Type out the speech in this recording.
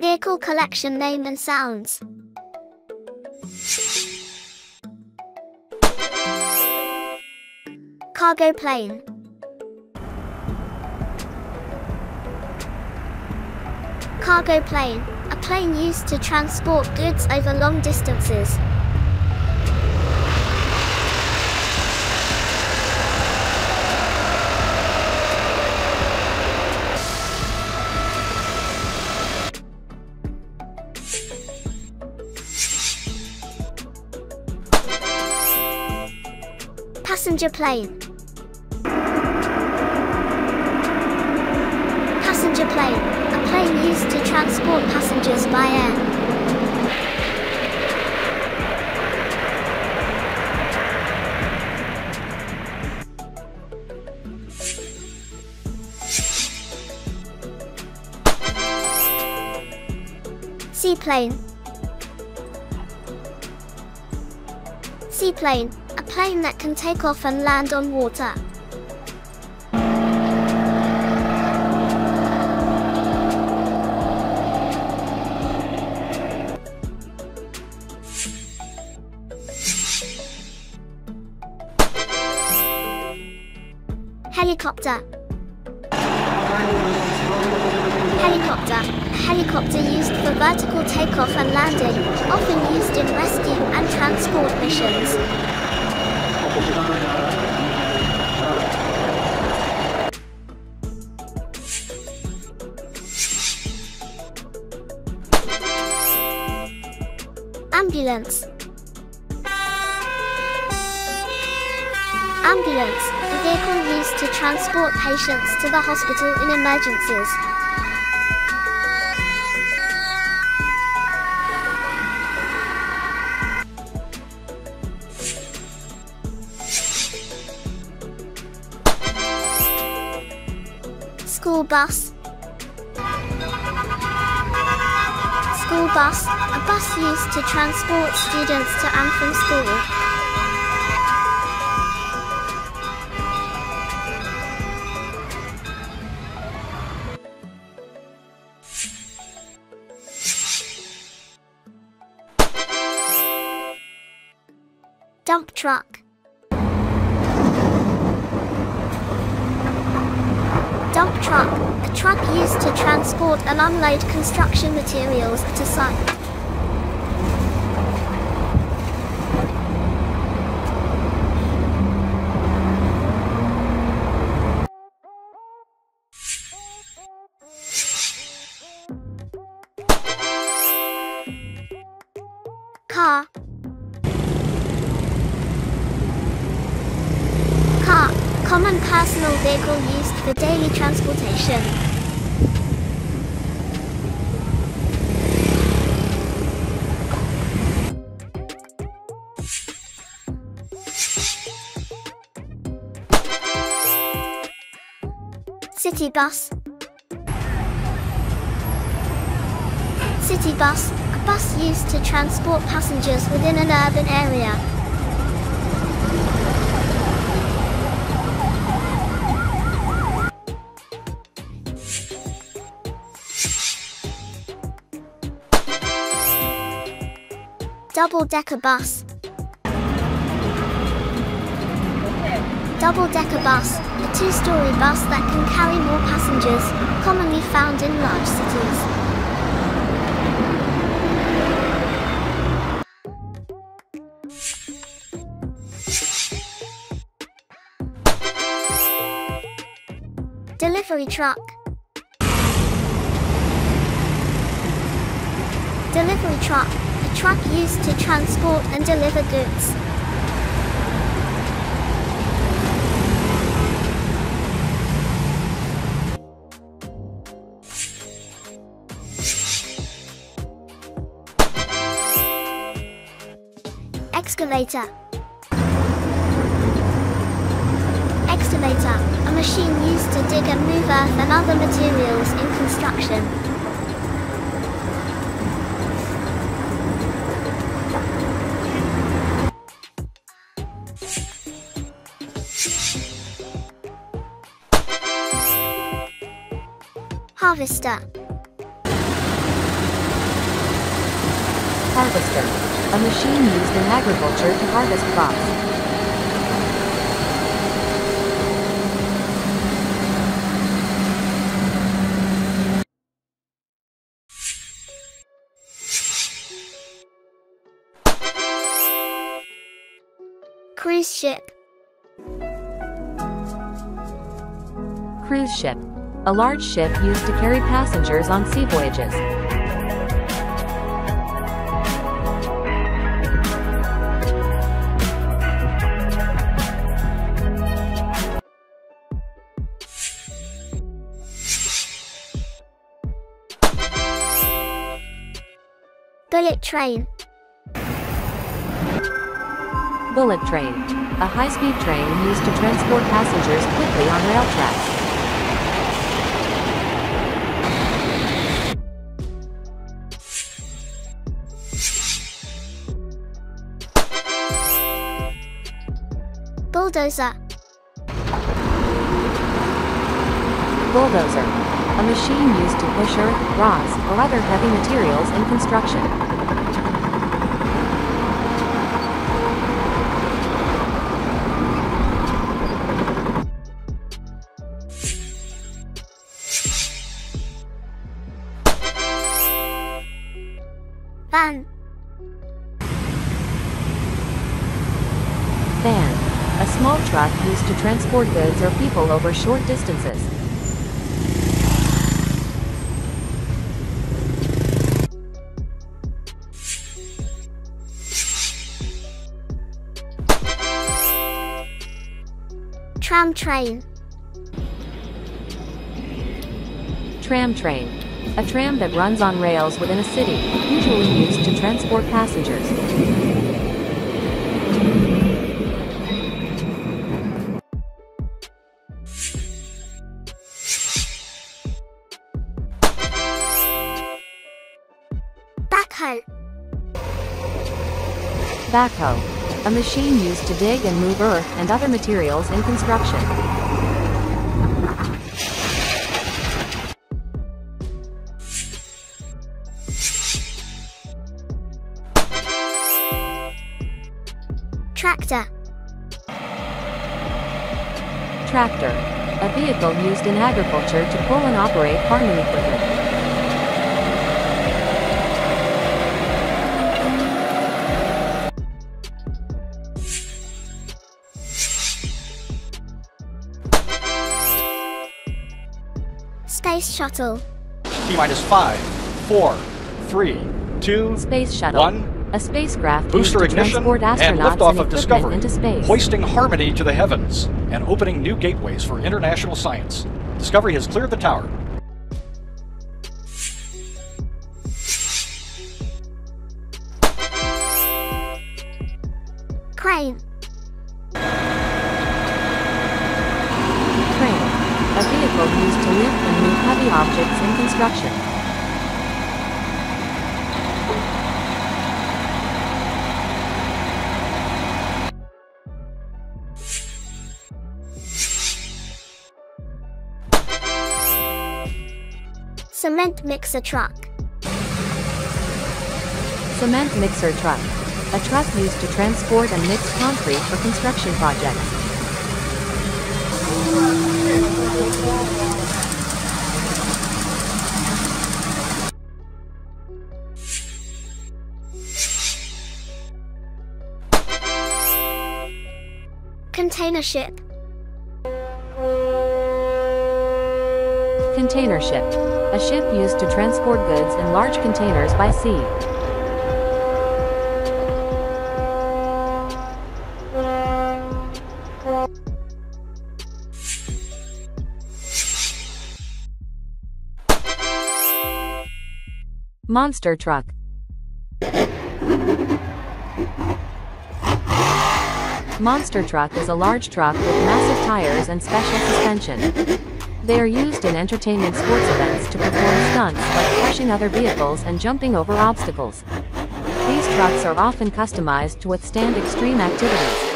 Vehicle collection name and sounds. Cargo plane. Cargo plane, a plane used to transport goods over long distances. Passenger plane. Passenger plane, a plane used to transport passengers by air. Seaplane. Seaplane, a plane that can take off and land on water. Helicopter. Helicopter, a helicopter used for vertical takeoff and landing, often used in rescue and transport missions. Ambulance. Ambulance, a vehicle used to transport patients to the hospital in emergencies. School bus. School bus, a bus used to transport students to and from school. Dump truck. Dump truck, a truck used to transport and unload construction materials to site. Car. Car, common personal vehicle used for daily transportation. City bus. City bus, a bus used to transport passengers within an urban area. Double-decker bus. Double-decker bus, a two-story bus that can carry more passengers, commonly found in large cities. Delivery truck. Delivery truck, a truck used to transport and deliver goods. Excavator. Excavator, a machine used to dig and move earth and other materials in construction. Harvester. Harvester. A machine used in agriculture to harvest crops. Cruise ship. Cruise ship. A large ship used to carry passengers on sea voyages. Bullet train. Bullet train. A high-speed train used to transport passengers quickly on rail tracks. Bulldozer. Bulldozer. A machine used to push earth, rocks, or other heavy materials in construction. Van. Van. A small truck used to transport goods or people over short distances. Tram train. Tram train. A tram that runs on rails within a city, usually used to transport passengers. Backhoe. Backhoe. A machine used to dig and move earth and other materials in construction. Tractor. Tractor. A vehicle used in agriculture to pull and operate farming equipment. Space shuttle. T-minus 5, 4, 3, 2, Space shuttle. 1. A spacecraft Booster used to ignition transport and astronauts liftoff and of equipment Discovery, into space. hoisting harmony to the heavens and opening new gateways for international science. Discovery has cleared the tower. Crane. Crane. A vehicle used to lift and move heavy objects in construction. Cement mixer truck. Cement mixer truck. A truck used to transport and mix concrete for construction projects. Container ship. Container ship. A ship used to transport goods in large containers by sea. Monster truck. Monster truck is a large truck with massive tires and special suspension. They are used in entertainment sports events to perform stunts like crushing other vehicles and jumping over obstacles. These trucks are often customized to withstand extreme activities.